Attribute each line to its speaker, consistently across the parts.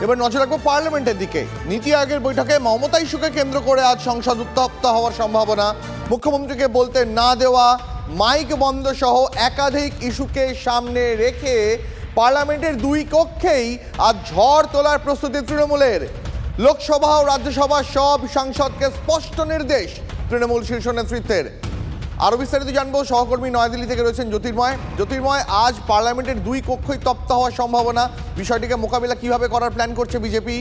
Speaker 1: এবার নজর রাখবো পার্লামেন্টের দিকে। নীতি আয়োগের বৈঠকে মমতা ইস্যুকে কেন্দ্র করে আজ সংসদ উত্তপ্ত হওয়ার সম্ভাবনা। মুখ্যমন্ত্রীকে বলতে না দেওয়া, মাইক বন্ধ সহ একাধিক ইস্যুকে সামনে রেখে পার্লামেন্টের দুই কক্ষেই আজ ঝড় তোলার প্রস্তুতি তৃণমূলের। লোকসভা ও রাজ্যসভা সব সাংসদকে স্পষ্ট নির্দেশ তৃণমূল শীর্ষ নেতৃত্বের। আরো বিস্তারিত জানবো, সহকর্মী নয়াদিল্লি থেকে রয়েছেন জ্যোতির্ময়। আজ পার্লামেন্টের দুই কক্ষই তপ্ত হওয়ার সম্ভাবনা, বিষয়টিকে মোকাবিলা কিভাবে করার প্ল্যান করছে বিজেপি?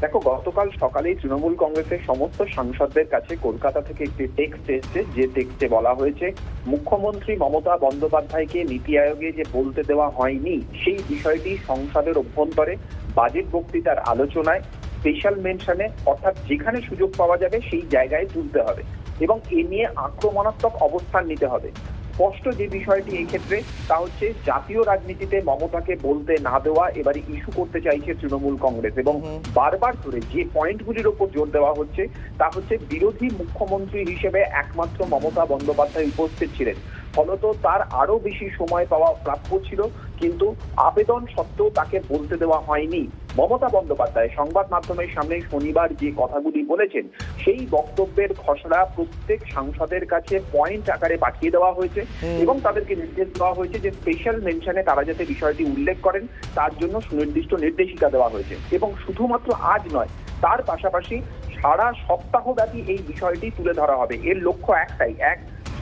Speaker 2: দেখো, গতকাল সকালেই তৃণমূল কংগ্রেসের সমস্ত সাংসদদের কাছে কলকাতা থেকে একটি টেক্সট এসেছে, যে টেক্সটে বলা হয়েছে মুখ্যমন্ত্রী মমতা বন্দ্যোপাধ্যায়কে নীতি আয়োগে যে বলতে দেওয়া হয়নি সেই বিষয়টি সংসদের অভ্যন্তরে বাজেট বক্তৃতার আলোচনায় স্পেশাল মেনশনে, অর্থাৎ যেখানে সুযোগ পাওয়া যাবে সেই জায়গায় তুলতে হবে এবং এ নিয়ে আক্রমণাত্মক অবস্থান নিতে হবে। স্পষ্ট যে বিষয়টি এই ক্ষেত্রে তা হচ্ছে জাতীয় রাজনীতিতে মমতাকে বলতে না দেওয়া এবারে ইস্যু করতে চাইছে তৃণমূল কংগ্রেস এবং বারবার ধরে যে পয়েন্টগুলির ওপর জোর দেওয়া হচ্ছে তা হচ্ছে বিরোধী মুখ্যমন্ত্রী হিসেবে একমাত্র মমতা বন্দ্যোপাধ্যায় উপস্থিত ছিলেন, ফলত তার আরো বেশি সময় পাওয়া প্রাপ্য ছিল, কিন্তু আবেদন সত্ত্বেও তাকে বলতে দেওয়া হয়নি। মমতা বন্দ্যোপাধ্যায় সংবাদ মাধ্যমের সামনে শনিবার যে কথাগুলি বলেছেন সেই বক্তব্যের খসড়া প্রত্যেক সাংসদের কাছে পয়েন্ট আকারে পাঠিয়ে দেওয়া হয়েছে এবং তাদেরকে নির্দেশ দেওয়া হয়েছে যে স্পেশাল মেনশনে তারা যাতে বিষয়টি উল্লেখ করেন তার জন্য সুনির্দিষ্ট নির্দেশিকা দেওয়া হয়েছে। এবং শুধুমাত্র আজ নয়, তার পাশাপাশি সারা সপ্তাহব্যাপী এই বিষয়টি তুলে ধরা হবে। এর লক্ষ্য একটাই,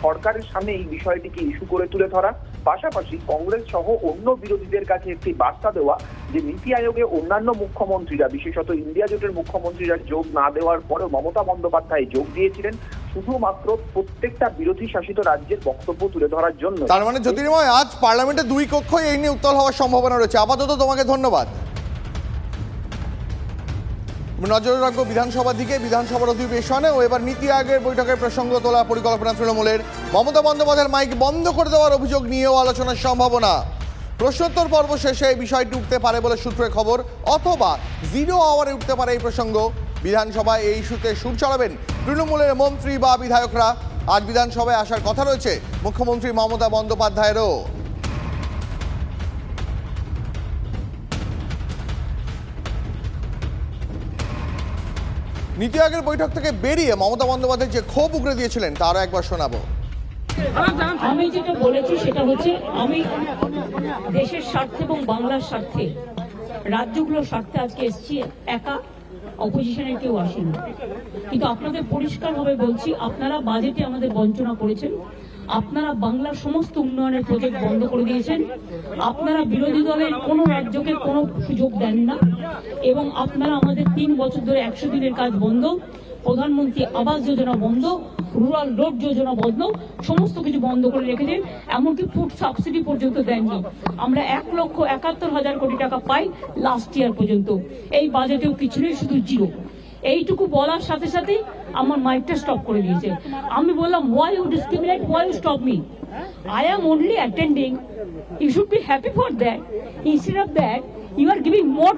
Speaker 2: সরকারের সামনে এই বিষয়টিকে ইস্যু করে তুলে ধরা, পাশাপাশি কংগ্রেস সহ অন্য বিরোধীদের কাছে একটি বার্তা দেওয়া যে নীতি আয়োগে অন্যান্য মুখ্যমন্ত্রীরা, বিশেষত ইন্ডিয়া জোটের মুখ্যমন্ত্রীরা যোগ না দেওয়ার পরেও মমতা বন্দ্যোপাধ্যায় যোগ দিয়েছিলেন শুধুমাত্র প্রত্যেকটা বিরোধী শাসিত রাজ্যের বক্তব্য তুলে ধরার জন্য।
Speaker 1: তার মানে জ্যোতির্ময়, আজ পার্লামেন্টের দুই কক্ষই এই নিয়ে উত্তাল হওয়ার সম্ভাবনা রয়েছে। আপাতত তোমাকে ধন্যবাদ। নজর রাখবো বিধানসভা দিকে, বিধানসভার অধিবেশনে ও এবার নীতি আয়োগের বৈঠকের প্রসঙ্গ তোলা পরিকল্পনা তৃণমূলের। মমতা বন্দ্যোপাধ্যায়ের মাইক বন্ধ করে দেওয়ার অভিযোগ নিয়েও আলোচনার সম্ভাবনা। প্রশ্নোত্তর পর্ব শেষে এই বিষয়টি উঠতে পারে বলে সূত্রের খবর, অথবা জিরো আওয়ারে উঠতে পারে এই প্রসঙ্গ। বিধানসভায় এই ইস্যুতে সুর চড়াবেন তৃণমূলের মন্ত্রী বা বিধায়করা। আজ বিধানসভায় আসার কথা রয়েছে মুখ্যমন্ত্রী মমতা বন্দ্যোপাধ্যায়েরও। নীতি আয়োগের বৈঠক থেকে বেরিয়ে মমতা বন্দ্যোপাধ্যায় যে ক্ষোভ উগরে দিয়েছিলেন তারও একবার শোনাবো।
Speaker 3: আমি যেটা বলেছি সেটা হচ্ছে আমি দেশের স্বার্থে এবং বাংলার স্বার্থে, রাজ্যগুলোর স্বার্থে আজকে এসেছি, একা অপোজিশনের কেউ আসেনি। কিন্তু আপনাদের পরিষ্কারভাবে বলছি, আপনারা বাজেটে আমাদের বঞ্চনা করেছেন, আপনারা বাংলার সমস্ত উন্নয়নের প্রজেক্ট বন্ধ করে দিয়েছেন, আপনারা বিরোধী দলের কোনো রাজ্যকে কোনো সুযোগ দেন না এবং আপনারা আমাদের 3 বছর ধরে 100 দিনের কাজ বন্ধ, প্রধানমন্ত্রী আবাস যোজনা বন্ধ, রুরাল রোড যোজনা বন্ধ, সমস্ত কিছু বন্ধ করে রেখেছেন, এমনকি ফুড সাবসিডি পর্যন্ত দেননি। আমরা 1,71,000 কোটি টাকা পাই লাস্ট ইয়ার পর্যন্ত, এই বাজেটেও কিছু নেই, শুধু জিরো। এইটুকু বলার সাথে সাথে আমার মাইকটা স্টপ করে দিয়েছে। আমি বললাম, why you discriminate, why you stop me? I am only attending, you should be happy for that. Instead of that, you are giving more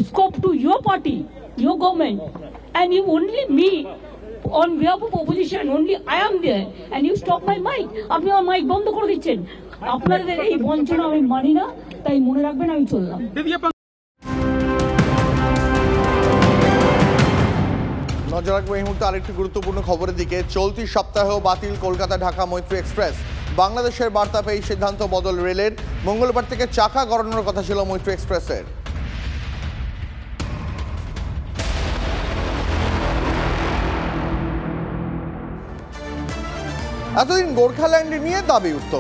Speaker 3: scope to your party, your government, and you only me on behalf of opposition, only I am there, and you stop my mic. আপনি আমার mic বন্ধ করে দিচ্ছেন। আপনাদের এই বঞ্চনা আমি মানি না, তাই মনে রাখবেন আমি চললাম।
Speaker 1: নজর রাখবো এই মুহূর্তে আরেকটি গুরুত্বপূর্ণ খবরের দিকে। চলতি সপ্তাহেও বাতিল কলকাতা ঢাকা মৈত্রী এক্সপ্রেস। বাংলাদেশের বার্তা পেয়ে সিদ্ধান্ত বদল রেলের। মঙ্গলবার থেকে চাকা গড়ানোর কথা ছিল মৈত্রী এক্সপ্রেসের। এতদিন গোর্খাল্যান্ড নিয়ে দাবি উঠত,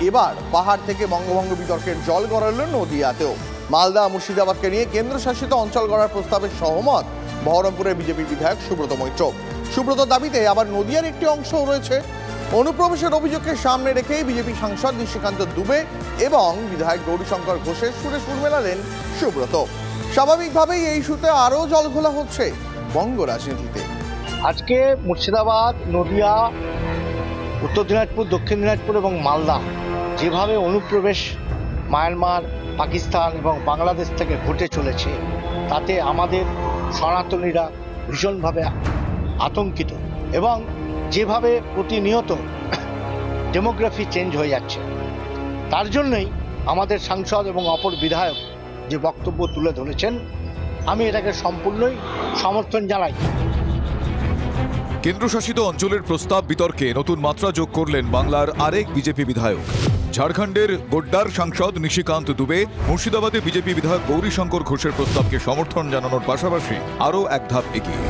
Speaker 1: এবার পাহাড় থেকে বঙ্গভঙ্গ বিতর্কের জল গড়াল নদিয়াতেও। মালদা মুর্শিদাবাদকে নিয়ে কেন্দ্রশাসিত অঞ্চল গড়ার প্রস্তাবে সহমত বহরমপুরের বিজেপি বিধায়ক সুব্রত মৈত্র। সুব্রতর দাবিতে আবার নদিয়ার একটি অংশও রয়েছে। অনুপ্রবেশের অভিযোগকে সামনে রেখেই বিজেপি সাংসদ নিশিকান্ত দুবে এবং বিধায়ক গৌরীশঙ্কর ঘোষের সুরে সুর মেলালেন সুব্রত। স্বাভাবিকভাবেই এই ইস্যুতে আরও জল ঘোলা হচ্ছে বঙ্গ রাজনীতিতে।
Speaker 4: আজকে মুর্শিদাবাদ, নদিয়া, উত্তর দিনাজপুর, দক্ষিণ দিনাজপুর এবং মালদা যেভাবে অনুপ্রবেশ মায়ানমার, পাকিস্তান এবং বাংলাদেশ থেকে ঘটে চলেছে, তাতে আমাদের সনাতনীরা ভীষণভাবে আতঙ্কিত এবং যেভাবে প্রতিনিয়ত ডেমোগ্রাফি চেঞ্জ হয়ে যাচ্ছে, তার জন্যই আমাদের সাংসদ এবং অপর বিধায়ক যে বক্তব্য তুলে ধরেছেন, আমি এটাকে সম্পূর্ণই সমর্থন জানাই।
Speaker 5: কেন্দ্রশাসিত অঞ্চলের প্রস্তাব বিতর্কে নতুন মাত্রা যোগ করলেন বাংলার আরেক বিজেপি বিধায়ক। ঝাড়খণ্ডের গোড্ডার সাংসদ নিশিকান্ত দুবে মুর্শিদাবাদে বিজেপি বিধায়ক গৌরীশঙ্কর ঘোষের প্রস্তাবকে সমর্থন জানানোর পাশাপাশি আরও এক ধাপ এগিয়ে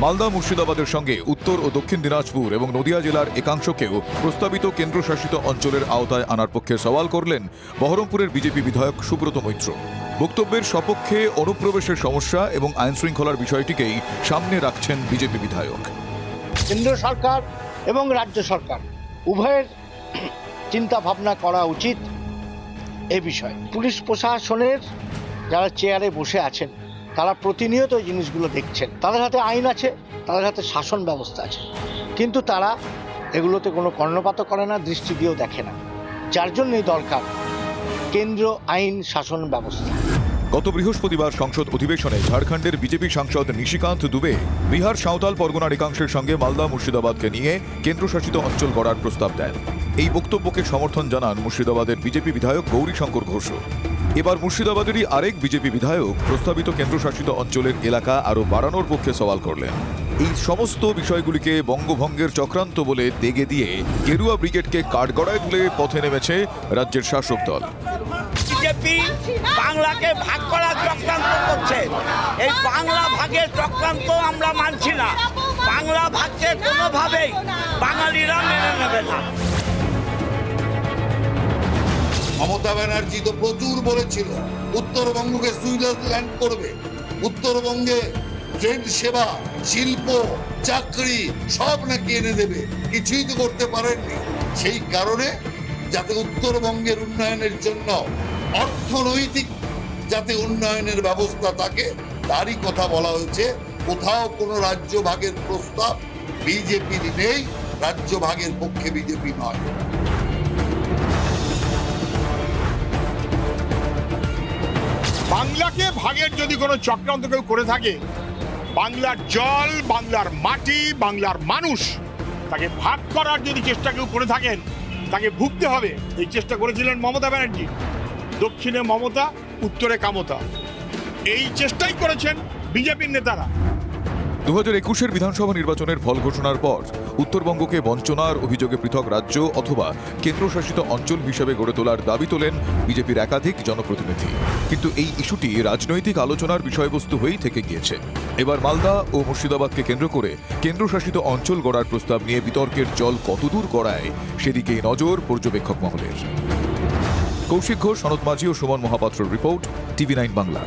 Speaker 5: মালদা মুর্শিদাবাদের সঙ্গে উত্তর ও দক্ষিণ দিনাজপুর এবং নদিয়া জেলার একাংশকেও প্রস্তাবিত কেন্দ্রশাসিত অঞ্চলের আওতায় আনার পক্ষে সওয়াল করলেন বহরমপুরের বিজেপি বিধায়ক সুব্রত মৈত্র। বক্তব্যের সপক্ষে অনুপ্রবেশের সমস্যা এবং আইনশৃঙ্খলার বিষয়টিকেই সামনে রাখছেন বিজেপি বিধায়ক।
Speaker 4: কেন্দ্র সরকার এবং রাজ্য সরকার উভয়ের চিন্তা ভাবনা করা উচিত এ বিষয়ে। পুলিশ প্রশাসনের যারা চেয়ারে বসে আছেন তারা প্রতিনিয়ত এই জিনিসগুলো দেখছেন। তাদের হাতে আইন আছে, তাদের হাতে শাসন ব্যবস্থা আছে, কিন্তু তারা এগুলোতে কোনো কর্ণপাত করে না, দৃষ্টি দিয়েও দেখে না। যার জন্যই দরকার কেন্দ্র আইন শাসন ব্যবস্থা।
Speaker 5: গত বৃহস্পতিবার সংসদ অধিবেশনে ঝাড়খণ্ডের বিজেপি সাংসদ নিশিকান্ত দুবে বিহার সাঁওতাল পরগনার একাংশের সঙ্গে মালদা মুর্শিদাবাদকে নিয়ে কেন্দ্রশাসিত অঞ্চল গড়ার প্রস্তাব দেন। এই বক্তব্যকে সমর্থন জানান মুর্শিদাবাদের বিজেপি বিধায়ক গৌরীশঙ্কর ঘোষ। এবার মুর্শিদাবাদেরই আরেক বিজেপি বিধায়ক প্রস্তাবিত কেন্দ্রশাসিত অঞ্চলের এলাকা আরও বাড়ানোর পক্ষে সওয়াল করলেন। এই সমস্ত বিষয়গুলিকে বঙ্গভঙ্গের চক্রান্ত বলে দেগে দিয়ে গেরুয়া ব্রিগেডকে কাঠগড়ায় তুলে পথে নেমেছে রাজ্যের শাসক দল।
Speaker 6: বিজেপি বাংলাকে ভাগ করার চক্রান্ত করছে। এই বাংলা ভাগের চক্রান্ত আমরা মানছি না। বাংলা ভাগকে কোনোভাবেই বাঙালিরা মেনে নেবে না।
Speaker 7: মমতা ব্যানার্জি তো প্রচুর বলেছিল উত্তরবঙ্গকে সুইজারল্যান্ড করবে, উত্তরবঙ্গে ট্রেন সেবা, শিল্প, চাকরি সব নাকি এনে দেবে, কিছুই তো করতে পারেননি। সেই কারণে যাতে উত্তরবঙ্গের উন্নয়নের জন্য অর্থনৈতিক যাতে উন্নয়নের ব্যবস্থা থাকে তারই কথা বলা হয়েছে। কোথাও কোনো রাজ্য ভাগের প্রস্তাব বিজেপির নেই, রাজ্য ভাগের পক্ষে বিজেপি নয়।
Speaker 8: বাংলাকে ভাগের যদি কোনো চক্রান্ত কেউ করে থাকে, বাংলার জল, বাংলার মাটি, বাংলার মানুষ, তাকে ভাগ করার যদি চেষ্টা কেউ করে থাকেন তাকে ভুগতে হবে। এই চেষ্টা করেছিলেন মমতা ব্যানার্জি। দক্ষিণে মমতা, উত্তরে কামতা, এই চেষ্টাই করেছেন বিজেপির নেতারা।
Speaker 5: 2021 বিধানসভা নির্বাচনের ফল ঘোষণার পর উত্তরবঙ্গকে বঞ্চনার অভিযোগে পৃথক রাজ্য অথবা কেন্দ্রশাসিত অঞ্চল হিসেবে গড়ে তোলার দাবি তোলেন বিজেপির একাধিক জনপ্রতিনিধি। কিন্তু এই ইস্যুটি রাজনৈতিক আলোচনার বিষয়বস্তু হয়েই থেকে গিয়েছে। এবার মালদা ও মুর্শিদাবাদকে কেন্দ্র করে কেন্দ্রশাসিত অঞ্চল গড়ার প্রস্তাব নিয়ে বিতর্কের জল কতদূর গড়ায় সেদিকেই নজর পর্যবেক্ষক মহলের। কৌশিক ঘোষ, সনদ মাঝি ও সুমন মহাপাত্রর রিপোর্ট, TV9 বাংলা।